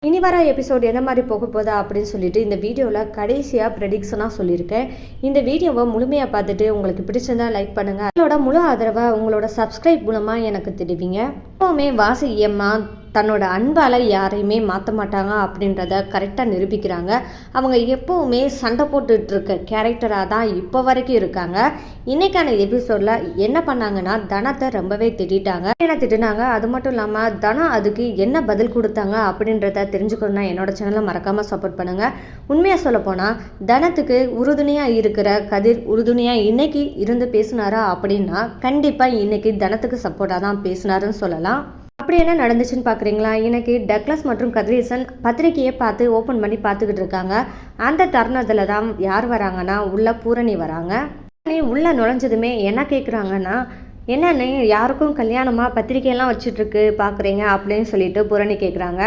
இனி வர எபிசோட் எந்த மாதிரி போக போதா அப்படின்னு சொல்லிட்டு இந்த வீடியோவில் கடைசியாக ப்ரெடிக்ஷனாக சொல்லியிருக்கேன். இந்த வீடியோவை முழுமையாக பார்த்துட்டு உங்களுக்கு பிடிச்சிருந்தா லைக் பண்ணுங்கள். உங்களோட முழு ஆதரவை உங்களோட சப்ஸ்கிரைப் மூலமாக எனக்கு தெரிவிங்க. எப்போவுமே வாசுகி அம்மா தன்னோட அன்பால் யாரையுமே மாற்ற மாட்டாங்க அப்படின்றத கரெக்டாக நிரூபிக்கிறாங்க. அவங்க எப்போவுமே சண்டை போட்டுட்டு இருக்க கேரக்டராக தான் இப்போ வரைக்கும் இருக்காங்க. இன்னைக்கான எபிசோடில் என்ன பண்ணாங்கன்னா தனத்தை ரொம்பவே திட்டாங்க. என்ன திட்டினாங்க, அது மட்டும் இல்லாமல் தனம் அதுக்கு என்ன பதில் கொடுத்தாங்க அப்படின்றத தெரிஞ்சுக்கணும்னா என்னோட சேனலை மறக்காமல் சப்போர்ட் பண்ணுங்கள். உண்மையாக சொல்லப்போனால் தனத்துக்கு உறுதுணையாக இருக்கிற கதிர் உறுதுணையாக இன்னைக்கு இருந்து பேசினாரா அப்படின்னா கண்டிப்பாக இன்னைக்கு தனத்துக்கு சப்போர்ட்டாக தான் பேசினாருன்னு சொல்லலாம். அப்படி என்ன நடந்துச்சுன்னு பார்க்குறீங்களா? இன்னைக்கு டக்ளஸ் மற்றும் கதிரேசன் பத்திரிக்கையை பார்த்து ஓப்பன் பண்ணி பார்த்துக்கிட்டு இருக்காங்க. அந்த தருணத்தில் தான் யார் வராங்கன்னா உள்ள பூரணி வராங்க. உள்ளே நுழைஞ்சதுமே என்ன கேட்குறாங்கன்னா, என்னன்னு யாருக்கும் கல்யாணமாக பத்திரிக்கையெல்லாம் வச்சுட்ருக்கு பார்க்குறீங்க அப்படின்னு சொல்லிட்டு பூரணி கேட்குறாங்க.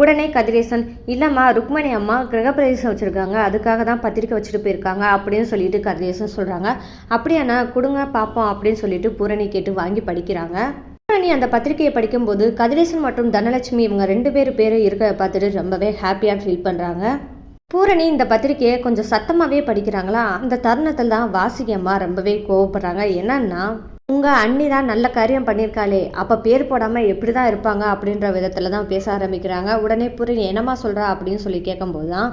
உடனே கதிரேசன், இல்லைம்மா ருக்மணி அம்மா கிரகப்பிரவேசம் வச்சுருக்காங்க, அதுக்காக தான் பத்திரிக்கை வச்சுட்டு போயிருக்காங்க அப்படின்னு சொல்லிட்டு கதிரேசன் சொல்கிறாங்க. அப்படியாண்ணா கொடுங்க பார்ப்போம் அப்படின்னு சொல்லிட்டு பூரணி கேட்டு வாங்கி படிக்கிறாங்க. பூரணி அந்த பத்திரிகையை படிக்கும்போது கதிரேசன் மற்றும் தனலட்சுமி இவங்க 2 பேர் இருக்க பார்த்துட்டு ரொம்பவே ஹாப்பியாக ஃபீல் பண்ணுறாங்க. பூரணி இந்த பத்திரிக்கையை கொஞ்சம் சத்தமாகவே படிக்கிறாங்களா. அந்த தருணத்தில் தான் வாசுகி அம்மா ரொம்பவே கோவப்படுறாங்க. என்னன்னா, உங்கள் அண்ணி தான் நல்ல காரியம் பண்ணியிருக்காளே, அப்போ பேர் போடாமல் எப்படி தான் இருப்பாங்க அப்படின்ற விதத்தில் தான் பேச ஆரம்பிக்கிறாங்க. உடனே பூரணி என்னம்மா சொல்கிறா அப்படின்னு சொல்லி கேட்கும்போது தான்,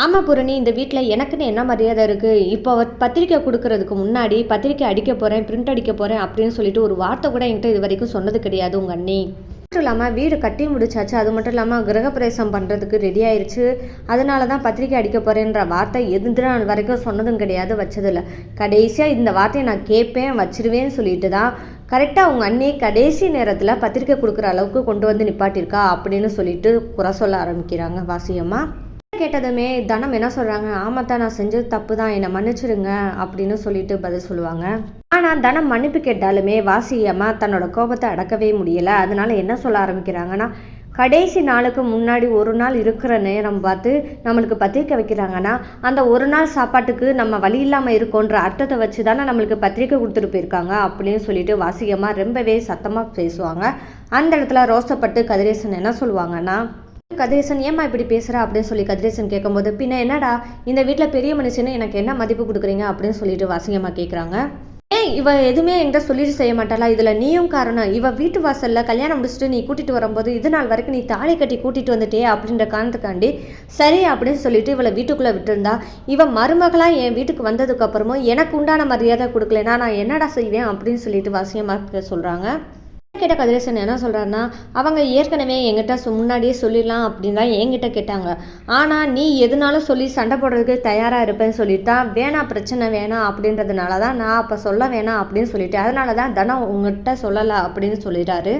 ஆமாம் பூரணி, இந்த வீட்டில் எனக்குன்னு என்ன மரியாதை இருக்குது, இப்போ பத்திரிக்கை கொடுக்கறதுக்கு முன்னாடி பத்திரிக்கை அடிக்க போகிறேன், பிரிண்ட் அடிக்க போகிறேன் அப்படின்னு சொல்லிட்டு ஒரு வார்த்தை கூட என்கிட்ட இது வரைக்கும் சொன்னது கிடையாது உங்கள் அண்ணி. மட்டும் இல்லாமல் வீடு கட்டி முடிச்சாச்சு, அது மட்டும் இல்லாமல் கிரகப்பிரவேசம் பண்ணுறதுக்கு ரெடி ஆயிடுச்சு, அதனால தான் பத்திரிக்கை அடிக்க போகிறேன்ற வார்த்தை எது நாள் வரைக்கும் சொன்னதும் கிடையாது, வச்சதில்லை. கடைசியாக இந்த வார்த்தையை நான் கேட்பேன் வச்சிருவேன்னு சொல்லிட்டு தான் கரெக்டாக உங்கள் அண்ணி கடைசி நேரத்தில் பத்திரிக்கை கொடுக்குற அளவுக்கு கொண்டு வந்து நிப்பாட்டியிருக்கா அப்படின்னு சொல்லிட்டு குறை சொல்ல ஆரம்பிக்கிறாங்க வாசியம்மா. கேட்டதுமே தனம் என்ன சொல்கிறாங்க, ஆமாத்தான் நான் செஞ்சது தப்பு தான், என்னை மன்னிச்சிடுங்க அப்படின்னு சொல்லிட்டு பதில் சொல்லுவாங்க. ஆனால் தனம் மன்னிப்பு கேட்டாலுமே வாசியம்மா தன்னோட கோபத்தை அடக்கவே முடியலை. அதனால என்ன சொல்ல ஆரம்பிக்கிறாங்கன்னா, கடைசி நாளுக்கு முன்னாடி ஒரு நாள் இருக்கிற நேரம் பார்த்து நம்மளுக்கு பத்திரிக்கை வைக்கிறாங்கன்னா அந்த ஒரு நாள் சாப்பாட்டுக்கு நம்ம வழி இல்லாமல் இருக்கோன்ற அர்த்தத்தை வச்சு தானே நம்மளுக்கு பத்திரிக்கை கொடுத்துட்டு போயிருக்காங்க அப்படின்னு சொல்லிட்டு வாசியம்மா ரொம்பவே சத்தமாக பேசுவாங்க. அந்த இடத்துல ரோசப்பட்டு கதிரேசன் என்ன சொல்லுவாங்கன்னா, கதிரேசன் ஏம்மா இப்படி பேசுகிறா அப்படின்னு சொல்லி கதிரேசன் கேட்கும்போது, பின்ன என்னடா இந்த வீட்டில் பெரிய மனுஷன்னு எனக்கு என்ன மதிப்பு கொடுக்குறீங்க அப்படின்னு சொல்லிட்டு வாசியம்மா கேட்குறாங்க. இவ எதுவுமே என்கிட்ட சொல்லிட்டு செய்ய மாட்டாளா, இதில் நீயும் காரணம், இவ வீட்டு வாசலில் கல்யாணம் முடிச்சுட்டு நீ கூட்டிகிட்டு வரும்போது இது நாள் வரைக்கும் நீ தாலி கட்டி கூட்டிகிட்டு வந்துட்டே அப்படின்ற காரணத்துக்காண்டி சரி அப்படின்னு சொல்லிட்டு இவளை வீட்டுக்குள்ளே விட்டுருந்தா, இவ மருமகளாக என் வீட்டுக்கு வந்ததுக்கப்புறமும் எனக்கு உண்டான மரியாதை கொடுக்கலனா நான் என்னடா செய்வேன் அப்படின்னு சொல்லிட்டு வாசியம்மா சொல்கிறாங்க. கேட்ட கதிரேசன் என்ன சொல்கிறாருன்னா, அவங்க ஏற்கனவே என்கிட்ட முன்னாடியே சொல்லிடலாம் அப்படின்னு தான் என்கிட்ட கேட்டாங்க, ஆனால் நீ எதுனாலும் சொல்லி சண்டை போடுறதுக்கு தயாராக இருப்பேன்னு சொல்லிட்டு தான் வேணாம் பிரச்சனை வேணாம் அப்படின்றதுனால தான் நான் அப்போ சொல்ல வேணாம் அப்படின்னு சொல்லிட்டு அதனால தான் தனம் உங்கள்கிட்ட சொல்லலை அப்படின்னு சொல்லிட்டாரு.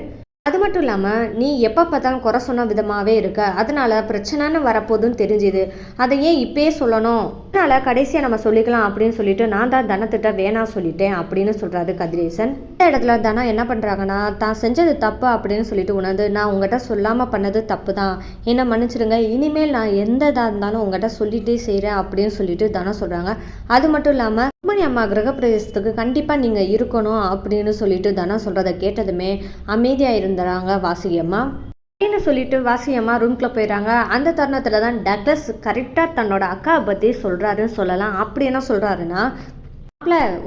அது மட்டும் இல்லாமல் நீ எப்போ பார்த்தாலும் குறை சொன்ன விதமாகவே இருக்க, அதனால பிரச்சனைன்னு வரப்போதுன்னு தெரிஞ்சுது, அதை ஏன் இப்பயே சொல்லணும், அதனால் கடைசியாக நம்ம சொல்லிக்கலாம் அப்படின்னு சொல்லிட்டு நான் தான் தனத்திட்ட வேணாம் சொல்லிட்டேன் அப்படின்னு சொல்கிறாரு கதிரேசன். இந்த இடத்துல தனம் என்ன பண்ணுறாங்கன்னா, தான் செஞ்சது தப்பு அப்படின்னு சொல்லிட்டு உணர்ந்து நான் உங்கள்கிட்ட சொல்லாமல் பண்ணது தப்பு தான், என்னை மன்னிச்சிடுங்க, இனிமேல் நான் எந்த இதாக இருந்தாலும் உங்கள்கிட்ட சொல்லிகிட்டே செய்கிறேன் அப்படின்னு சொல்லிட்டு தனம் சொல்கிறாங்க. அது மட்டும் இல்லாமல் ருக்மணி அம்மா கிரகப்பிரவேசத்துக்கு கண்டிப்பாக நீங்கள் இருக்கணும் அப்படின்னு சொல்லிட்டு தனம் சொல்கிறத கேட்டதுமே அமைதியாக இருந்தாங்க வாசுகி அம்மா. அப்படின்னு சொல்லிட்டு வாசுகி அம்மா ரூம்குள்ளே போயிடறாங்க. அந்த தருணத்தில் தான் டக்ளஸ் கரெக்டாக தன்னோட அக்காவை பற்றி சொல்கிறாருன்னு சொல்லலாம். அப்படி என்ன சொல்கிறாருன்னா,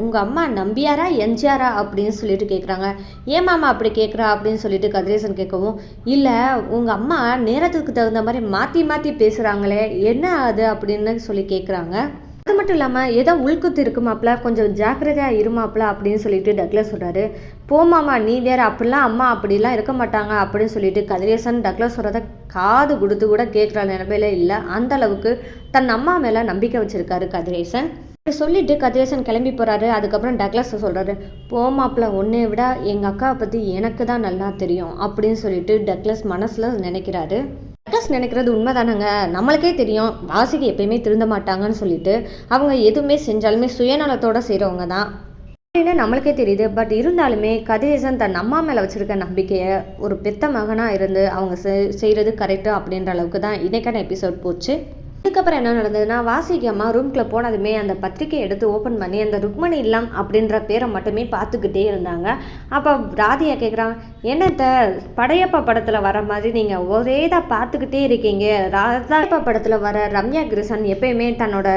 உங்கள் அம்மா நம்பியாரா எம்ஜிஆரா அப்படின்னு சொல்லிட்டு கேட்குறாங்க. ஏன் மாமா அப்படி கேட்குறா அப்படின்னு சொல்லிட்டு கதிரேசன் கேட்கவும், இல்லை உங்கள் அம்மா நேரத்துக்கு தகுந்த மாதிரி மாற்றி மாற்றி பேசுகிறாங்களே என்ன அது அப்படின்னு சொல்லி கேட்குறாங்க. அது மட்டும் இல்லாமல் ஏதோ உள்குத்து இருக்குமாப்ல, கொஞ்சம் ஜாக்கிரதையாக இருமாப்ல அப்படின்னு சொல்லிட்டு டக்ளஸ் சொல்கிறாரு. போமாமா நீ வேறு, அப்படிலாம் அம்மா அப்படிலாம் இருக்க மாட்டாங்க அப்படின்னு சொல்லிட்டு கதிரேசன் டக்ளஸ் சொல்கிறத காது கொடுத்து கூட கேட்குற நிலைமையில இல்லை. அந்த அளவுக்கு தன் அம்மா மேலே நம்பிக்கை வச்சுருக்காரு கதிரேசன். சொல்லிட்டு கதிரேசன் கிளம்பி போகிறாரு. அதுக்கப்புறம் டக்ளஸ் சொல்கிறாரு, போமாப்ல உன்னை விட எங்கள் அக்காவை பற்றி எனக்கு தான் நல்லா தெரியும் அப்படின்னு சொல்லிட்டு டக்ளஸ் மனசில் நினைக்கிறாரு. டக்ளஸ் நினைக்கிறது உண்மைதானங்க, நம்மளுக்கே தெரியும் வாசுகி எப்பயுமே திருந்த மாட்டாங்கன்னு சொல்லிட்டு, அவங்க எதுவுமே செஞ்சாலுமே சுயநலத்தோடு செய்கிறவங்க தான் அப்படின்னு நம்மளுக்கே தெரியுது. பட் இருந்தாலுமே கதிரேசன் தன் அம்மா மேலே வச்சுருக்க நம்பிக்கையை ஒரு பெத்த மகனாக இருந்து அவங்க செய்கிறது கரெக்டு அப்படின்ற அளவுக்கு தான் இன்றைக்கான எபிசோட் போச்சு. அதுக்கப்புறம் என்ன நடந்ததுன்னா வாசுகி அம்மா ரூம்குள்ளே போனதுமே அந்த பத்திரிக்கையை எடுத்து ஓப்பன் பண்ணி அந்த ருக்மணி இல்லம் அப்படின்ற பேரை மட்டுமே பார்த்துக்கிட்டே இருந்தாங்க. அப்போ ராதியா கேட்குறாங்க, என்னத்த படையப்பா படத்தில் வர மாதிரி நீங்கள் ஒரே தான் பார்த்துக்கிட்டே இருக்கீங்க. ராதாப்பா படத்தில் வர ரம்யா கிருஷ்ணன் எப்பயுமே தன்னோட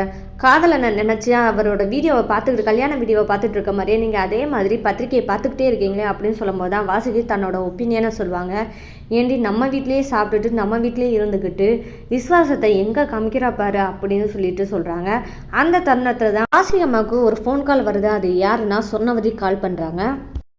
காதலனை நினச்சி அவரோட வீடியோவை பார்த்துக்கிட்டு கல்யாண வீடியோவை பார்த்துட்டு இருக்க மாதிரியே நீங்கள் அதே மாதிரி பத்திரிக்கையை பார்த்துக்கிட்டே இருக்கீங்களே அப்படின்னு சொல்லும்போது தான் வாசுகி தன்னோட ஒப்பீனியனை சொல்லுவாங்க. ஏண்டி நம்ம வீட்லேயே சாப்பிட்டுட்டு நம்ம வீட்லேயே இருந்துக்கிட்டு விசுவாசத்தை எங்கே காமிக்கிறா பாரு அப்படின்னு சொல்லிட்டு சொல்கிறாங்க. அந்த தருணத்தில் தான் வாசுகி அம்மாவுக்கு ஒரு ஃபோன் கால் வருது. அது யாருன்னா சொர்ணவதி கால் பண்ணுறாங்க.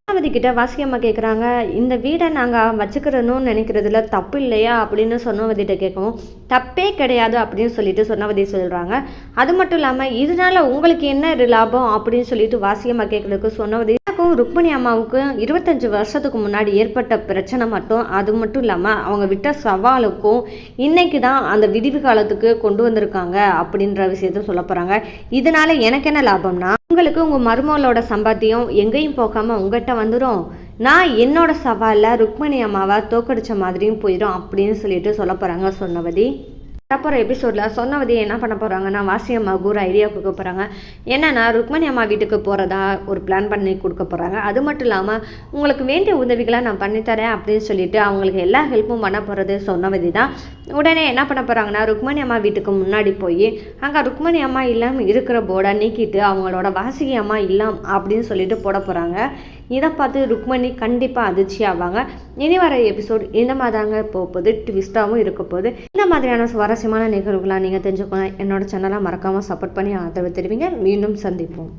சொர்ணவதி கிட்ட வாசுகி அம்மா கேட்குறாங்க, இந்த வீடை நாங்கள் வச்சுக்கிறணும்னு நினைக்கிறதுல தப்பு இல்லையா அப்படின்னு சொர்ணவதிகிட்ட கேட்கவும், தப்பே கிடையாது அப்படின்னு சொல்லிட்டு சொர்ணவதி சொல்கிறாங்க. அது மட்டும் இல்லாமல் இதனால உங்களுக்கு என்ன லாபம் அப்படின்னு சொல்லிட்டு வாசுகி அம்மா கேட்குறதுக்கு சொர்ணவதி, எனக்கும் ருக்மணி அம்மாவுக்கும் 25 வருஷத்துக்கு முன்னாடி ஏற்பட்ட பிரச்சனை மட்டும், அது மட்டும் இல்லாமல் அவங்க விட்ட சவாலுக்கும் இன்னைக்கு தான் அந்த விடிவு காலத்துக்கு கொண்டு வந்திருக்காங்க அப்படின்ற விஷயத்த சொல்ல போகிறாங்க. இதனால எனக்கு என்ன லாபம்னா, உங்களுக்கு உங்கள் மருமகளோட சம்பாத்தியம் எங்கேயும் போகாமல் உங்கள்கிட்ட வந்துடும். நான் என்னோட சவாலில் ருக்மணி அம்மாவை தோக்கடிச்ச மாதிரியும் போயிடும் அப்படின்னு சொல்லிட்டு சொல்ல போகிறாங்க சொர்ணவதி. வரப்போகிற எபிசோடில் சொர்ணவதி என்ன பண்ண போகிறாங்கன்னா வாசுகி அம்மாவுக்கு ஒரு ஐடியா கொடுக்க போகிறாங்க. என்னென்னா ருக்மணி அம்மா வீட்டுக்கு போகிறதா ஒரு பிளான் பண்ணி கொடுக்க போகிறாங்க. அது மட்டும் இல்லாமல் உங்களுக்கு வேண்டிய உதவிகளை நான் பண்ணித்தரேன் அப்படின்னு சொல்லிட்டு அவங்களுக்கு எல்லா ஹெல்ப்பும் பண்ண போகிறது சொர்ணவதி தான். உடனே என்ன பண்ண போகிறாங்கன்னா ருக்மணி அம்மா வீட்டுக்கு முன்னாடி போய் அங்கே ருக்மணி அம்மா இல்லம் இருக்கிற போர்டை நீக்கிட்டு அவங்களோட வாசுகி அம்மா இல்லம் அப்படின்னு சொல்லிட்டு போட போகிறாங்க. இதை பார்த்து ருக்மணி கண்டிப்பாக அதிர்ச்சி ஆவாங்க. இனி வர எபிசோட் இந்த மாதிரி தாங்க போகுது, ட்விஸ்ட்டாகவும் இருக்க போகுது. இந்த மாதிரியான சுவாரஸ்யமான நிகழ்வுகளாக நீங்கள் தெரிஞ்சுக்கணும். என்னோட சேனலை மறக்காமல் சப்போர்ட் பண்ணி ஆதரவு தெரிவிங்க. மீண்டும் சந்திப்போம்.